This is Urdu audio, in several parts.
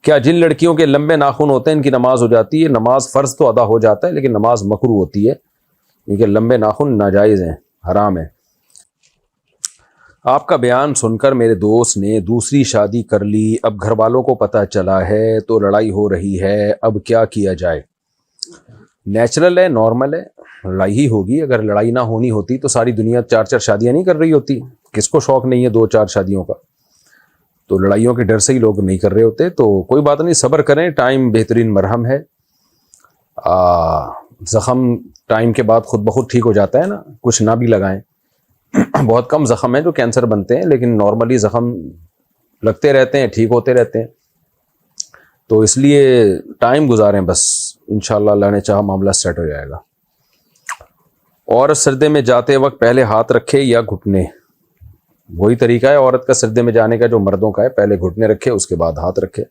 کیا جن لڑکیوں کے لمبے ناخن ہوتے ہیں ان کی نماز ہو جاتی ہے؟ نماز فرض تو ادا ہو جاتا ہے لیکن نماز مکروہ ہوتی ہے کیونکہ لمبے ناخن ناجائز ہیں، حرام ہیں۔ آپ کا بیان سن کر میرے دوست نے دوسری شادی کر لی، اب گھر والوں کو پتہ چلا ہے تو لڑائی ہو رہی ہے، اب کیا کیا جائے؟ نیچرل ہے، نارمل ہے، لڑائی ہی ہوگی۔ اگر لڑائی نہ ہونی ہوتی تو ساری دنیا 4 شادیاں نہیں کر رہی ہوتی۔ کس کو شوق نہیں ہے 2-4 شادیوں کا؟ تو لڑائیوں کے ڈر سے ہی لوگ نہیں کر رہے ہوتے۔ تو کوئی بات نہیں، صبر کریں، ٹائم بہترین مرہم ہے۔ زخم ٹائم کے بعد خود بخود ٹھیک ہو جاتا ہے نا، کچھ نہ بھی لگائیں۔ بہت کم زخم ہیں جو کینسر بنتے ہیں، لیکن نارملی زخم لگتے رہتے ہیں، ٹھیک ہوتے رہتے ہیں۔ تو اس لیے ٹائم گزاریں بس، انشاءاللہ اللہ نے چاہا معاملہ سیٹ ہو جائے گا۔ اور سردے میں جاتے وقت پہلے ہاتھ رکھے یا گھٹنے؟ وہی طریقہ ہے عورت کا سردے میں جانے کا جو مردوں کا ہے، پہلے گھٹنے رکھے اس کے بعد ہاتھ رکھے۔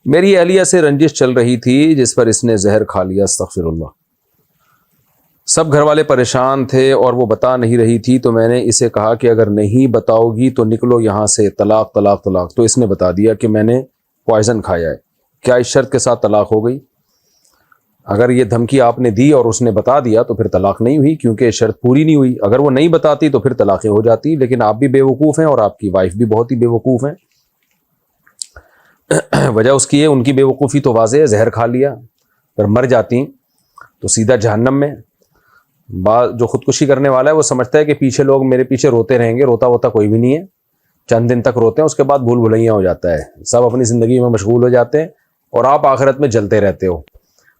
میری اہلیہ سے رنجش چل رہی تھی جس پر اس نے زہر کھا لیا، استغفر اللہ۔ سب گھر والے پریشان تھے اور وہ بتا نہیں رہی تھی، تو میں نے اسے کہا کہ اگر نہیں بتاؤ گی تو نکلو یہاں سے، طلاق طلاق طلاق۔ تو اس نے بتا دیا کہ میں نے پوائزن کھایا ہے۔ کیا اس شرط کے ساتھ طلاق ہو گئی؟ اگر یہ دھمکی آپ نے دی اور اس نے بتا دیا تو پھر طلاق نہیں ہوئی، کیونکہ شرط پوری نہیں ہوئی۔ اگر وہ نہیں بتاتی تو پھر طلاقیں ہو جاتی، لیکن آپ بھی بے وقوف ہیں اور آپ کی وائف بھی بہت ہی بے وقوف ہیں۔ وجہ اس کی ہے، ان کی بے وقوفی تو واضح ہے، زہر کھا لیا، اگر مر جاتی تو سیدھا جہنم میں۔ جو خودکشی کرنے والا ہے وہ سمجھتا ہے کہ پیچھے لوگ میرے پیچھے روتے رہیں گے، روتا ہوتا کوئی بھی نہیں ہے، چند دن تک روتے ہیں، اس کے بعد بھول بھلیاں ہو جاتا ہے، سب اپنی زندگی میں مشغول ہو جاتے ہیں اور آپ آخرت میں جلتے رہتے ہو۔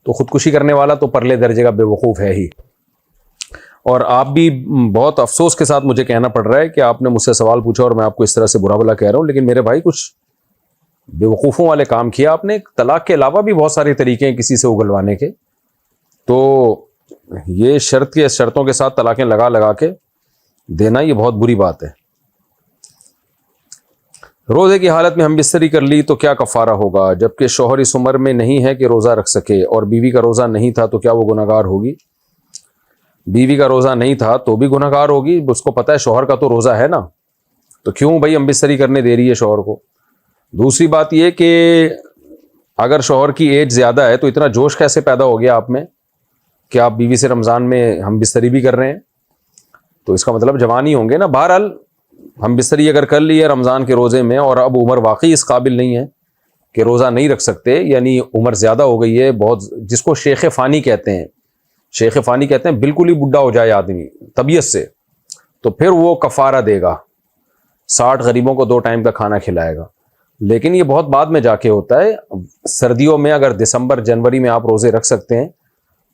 تو خودکشی کرنے والا تو پرلے درجے کا بے وقوف ہے ہی۔ اور آپ بھی بہت افسوس کے ساتھ مجھے کہنا پڑ رہا ہے کہ آپ نے مجھ سے سوال پوچھا اور میں آپ کو اس طرح سے برا بھلا کہہ رہا ہوں، لیکن میرے بھائی کچھ بے وقوفوں والے کام کیا آپ نے۔ طلاق کے علاوہ بھی بہت سارے طریقے ہیں کسی سے اگلوانے کے، تو یہ شرطوں کے ساتھ طلاقیں لگا لگا کے دینا یہ بہت بری بات ہے۔ روزے کی حالت میں ہم بستری کر لی تو کیا کفارہ ہوگا؟ جبکہ شوہر اس عمر میں نہیں ہے کہ روزہ رکھ سکے اور بیوی کا روزہ نہیں تھا تو کیا وہ گنہگار ہوگی؟ بیوی کا روزہ نہیں تھا تو بھی گنہگار ہوگی، اس کو پتہ ہے شوہر کا تو روزہ ہے نا، تو کیوں بھائی ہم بستری کرنے دے رہی ہے شوہر کو؟ دوسری بات یہ کہ اگر شوہر کی ایج زیادہ ہے تو اتنا جوش کیسے پیدا ہو گیا آپ میں کہ آپ بیوی سے رمضان میں ہم بستری بھی کر رہے ہیں؟ تو اس کا مطلب جوان ہی ہوں گے نا۔ بہرحال ہم بستری اگر کر لی ہے رمضان کے روزے میں اور اب عمر واقعی اس قابل نہیں ہے کہ روزہ نہیں رکھ سکتے، یعنی عمر زیادہ ہو گئی ہے بہت، جس کو شیخ فانی کہتے ہیں، شیخ فانی کہتے ہیں بالکل ہی بڈھا ہو جائے آدمی طبیعت سے، تو پھر وہ کفارہ دے گا، 60 غریبوں کو 2 ٹائم کا کھانا کھلائے گا۔ لیکن یہ بہت بعد میں جا کے ہوتا ہے۔ سردیوں میں اگر دسمبر جنوری میں آپ روزے رکھ سکتے ہیں،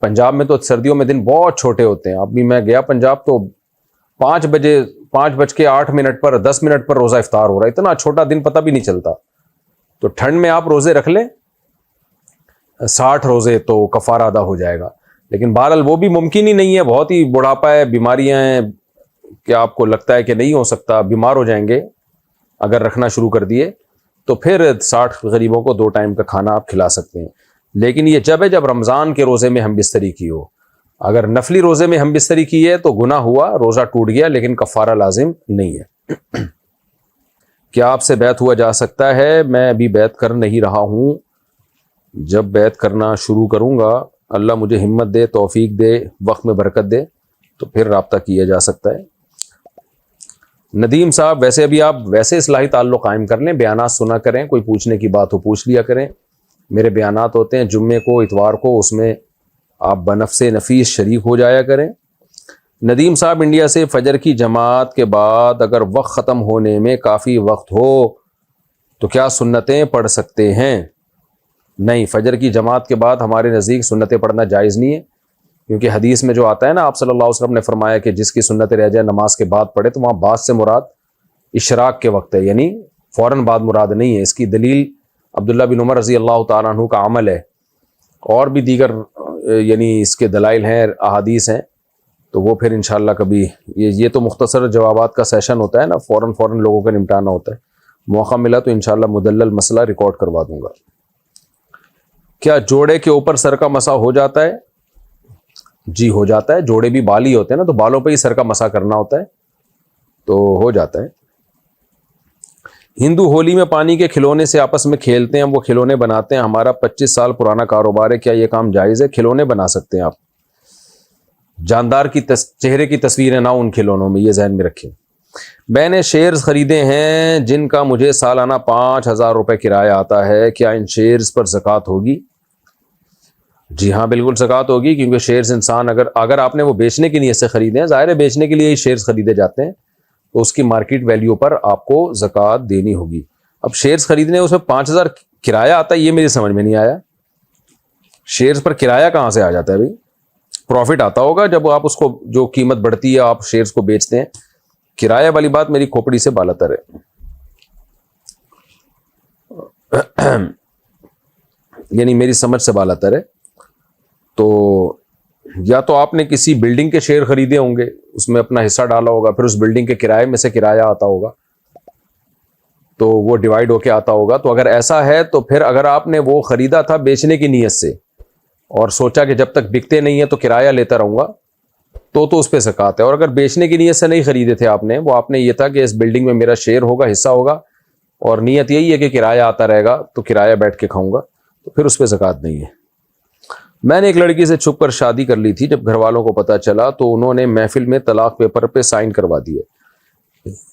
پنجاب میں تو سردیوں میں دن بہت چھوٹے ہوتے ہیں۔ ابھی میں گیا پنجاب تو 5:08 پر 10 منٹ پر روزہ افطار ہو رہا ہے، اتنا چھوٹا دن پتہ بھی نہیں چلتا۔ تو ٹھنڈ میں آپ روزے رکھ لیں 60 روزے تو کفارہ ادا ہو جائے گا، لیکن بہرحال وہ بھی ممکن ہی نہیں ہے، بہت ہی بڑھاپا ہے، بیماریاں ہیں کہ آپ کو لگتا ہے کہ نہیں ہو سکتا، بیمار ہو جائیں گے اگر رکھنا شروع کر دیے، تو پھر 60 غریبوں کو 2 ٹائم کا کھانا آپ کھلا سکتے ہیں۔ لیکن یہ جب رمضان کے روزے میں ہم بستری کی ہو۔ اگر نفلی روزے میں ہم بستری کی ہے تو گناہ ہوا، روزہ ٹوٹ گیا، لیکن کفارہ لازم نہیں ہے۔ کیا آپ سے بیعت ہوا جا سکتا ہے؟ میں ابھی بیعت کر نہیں رہا ہوں، جب بیعت کرنا شروع کروں گا، اللہ مجھے ہمت دے، توفیق دے، وقت میں برکت دے، تو پھر رابطہ کیا جا سکتا ہے۔ ندیم صاحب، ویسے ابھی آپ ویسے اصلاحی تعلق قائم کر لیں، بیانات سنا کریں، کوئی پوچھنے کی بات ہو پوچھ لیا کریں۔ میرے بیانات ہوتے ہیں جمعے کو، اتوار کو، اس میں آپ بنفس نفیس شریک ہو جایا کریں۔ ندیم صاحب انڈیا سے، فجر کی جماعت کے بعد اگر وقت ختم ہونے میں کافی وقت ہو تو کیا سنتیں پڑھ سکتے ہیں؟ نہیں، فجر کی جماعت کے بعد ہمارے نزدیک سنتیں پڑھنا جائز نہیں ہے، کیونکہ حدیث میں جو آتا ہے نا، آپ صلی اللہ علیہ وسلم نے فرمایا کہ جس کی سنت رہ جائے نماز کے بعد پڑھے، تو وہاں بعد سے مراد اشراق کے وقت ہے، یعنی فوراً بعد مراد نہیں ہے۔ اس کی دلیل عبداللہ بن عمر رضی اللہ تعالیٰ عنہ کا عمل ہے، اور بھی دیگر یعنی اس کے دلائل ہیں، احادیث ہیں، تو وہ پھر انشاءاللہ کبھی یہ تو مختصر جوابات کا سیشن ہوتا ہے نا، فوراً لوگوں کا نمٹانا ہوتا ہے، موقع ملا تو انشاءاللہ مدلل مسئلہ ریکارڈ کروا دوں گا۔ کیا جوڑے کے اوپر سر کا مسح ہو جاتا ہے؟ جی ہو جاتا ہے، جوڑے بھی بال ہی ہوتے ہیں نا، تو بالوں پہ ہی سر کا مسح کرنا ہوتا ہے، تو ہو جاتا ہے۔ ہندو ہولی میں پانی کے کھلونے سے آپس میں کھیلتے ہیں, وہ کھلونے بناتے ہیں. ہمارا 25 سال پرانا کاروبار ہے, کیا یہ کام جائز ہے؟ کھلونے بنا سکتے ہیں آپ, جاندار کی چہرے کی تصویریں نہ ان کھلونوں میں, یہ ذہن میں رکھیں. میں نے شیئرز خریدے ہیں جن کا مجھے سالانہ 5,000 روپے کرایہ آتا ہے, کیا ان شیئرز پر زکوٰۃ ہوگی؟ جی ہاں بالکل زکوٰۃ ہوگی, کیونکہ شیئرز انسان اگر آپ نے وہ بیچنے کی نیت سے خریدے ہیں, ظاہر ہے بیچنے کے لیے ہی شیئرز خریدے جاتے ہیں, تو اس کی مارکیٹ ویلیو پر آپ کو زکوٰۃ دینی ہوگی. اب شیئرز خریدنے اس میں 5,000 کرایہ آتا ہے, یہ میری سمجھ میں نہیں آیا. شیئرز پر کرایہ کہاں سے آ جاتا ہے بھائی؟ پروفٹ آتا ہوگا جب آپ اس کو, جو قیمت بڑھتی ہے آپ شیئرز کو بیچتے ہیں. کرایہ والی بات میری کھوپڑی سے بالاتر ہے. یعنی میری سمجھ سے بالاتر ہے. تو یا تو آپ نے کسی بلڈنگ کے شیئر خریدے ہوں گے, اس میں اپنا حصہ ڈالا ہوگا, پھر اس بلڈنگ کے کرائے میں سے کرایہ آتا ہوگا, تو وہ ڈیوائیڈ ہو کے آتا ہوگا. تو اگر ایسا ہے تو پھر اگر آپ نے وہ خریدا تھا بیچنے کی نیت سے اور سوچا کہ جب تک بکتے نہیں ہیں تو کرایہ لیتا رہوں گا, تو اس پہ زکوٰۃ ہے. اور اگر بیچنے کی نیت سے نہیں خریدے تھے آپ نے, وہ آپ نے یہ تھا کہ اس بلڈنگ میں میرا شیئر ہوگا, حصہ ہوگا, اور نیت یہی ہے کہ کرایہ آتا رہے گا, تو کرایہ بیٹھ کے کھاؤں گا, تو پھر اس پہ زکوٰۃ نہیں ہے. میں نے ایک لڑکی سے چھپ کر شادی کر لی تھی. جب گھر والوں کو پتہ چلا تو انہوں نے محفل میں طلاق پیپر پہ سائن کروا دیے.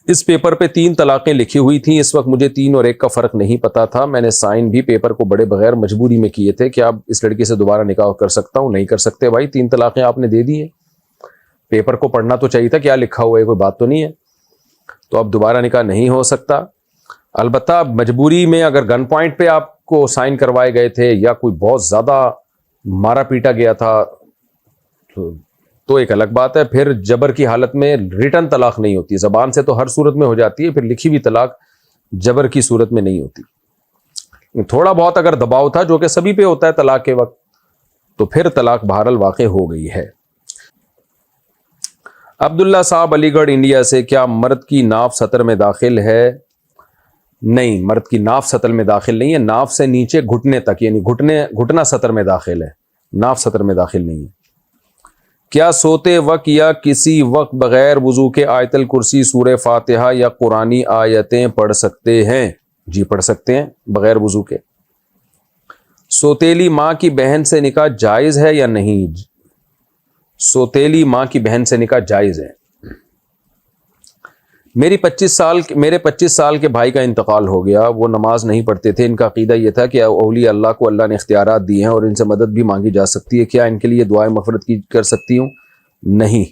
اس پیپر پہ 3 طلاقیں لکھی ہوئی تھیں. اس وقت مجھے 3 اور 1 کا فرق نہیں پتا تھا. میں نے سائن بھی پیپر کو بڑے بغیر مجبوری میں کیے تھے. کیا اب اس لڑکی سے دوبارہ نکاح کر سکتا ہوں؟ نہیں کر سکتے بھائی, 3 طلاقیں آپ نے دے دی ہیں. پیپر کو پڑھنا تو چاہیے تھا کیا لکھا ہوا ہے, کوئی بات تو نہیں ہے. تو اب دوبارہ نکاح نہیں ہو سکتا. البتہ مجبوری میں اگر گن پوائنٹ پہ آپ کو سائن کروائے گئے تھے, یا کوئی بہت زیادہ مارا پیٹا گیا تھا, تو ایک الگ بات ہے. پھر جبر کی حالت میں ریٹن طلاق نہیں ہوتی. زبان سے تو ہر صورت میں ہو جاتی ہے, پھر لکھی ہوئی طلاق جبر کی صورت میں نہیں ہوتی. تھوڑا بہت اگر دباؤ تھا, جو کہ سبھی پہ ہوتا ہے طلاق کے وقت, تو پھر طلاق بہرحال واقع ہو گئی ہے. عبداللہ صاحب علی گڑھ انڈیا سے, کیا مرد کی ناف سطر میں داخل ہے؟ نہیں, مرد کی ناف سطر میں داخل نہیں ہے. ناف سے نیچے گھٹنے تک, یعنی گھٹنا سطر میں داخل ہے, ناف سطر میں داخل نہیں ہے. کیا سوتے وقت یا کسی وقت بغیر وضو کے آیت الکرسی, سورہ فاتحہ یا قرآنی آیتیں پڑھ سکتے ہیں؟ جی پڑھ سکتے ہیں بغیر وضو کے. سوتیلی ماں کی بہن سے نکاح جائز ہے یا نہیں؟ سوتیلی ماں کی بہن سے نکاح جائز ہے. میرے 25 سال کے بھائی کا انتقال ہو گیا. وہ نماز نہیں پڑھتے تھے. ان کا عقیدہ یہ تھا کہ اولیاء اللہ کو اللہ نے اختیارات دیے ہیں اور ان سے مدد بھی مانگی جا سکتی ہے. کیا ان کے لیے دعائیں مغفرت کی کر سکتی ہوں؟ نہیں.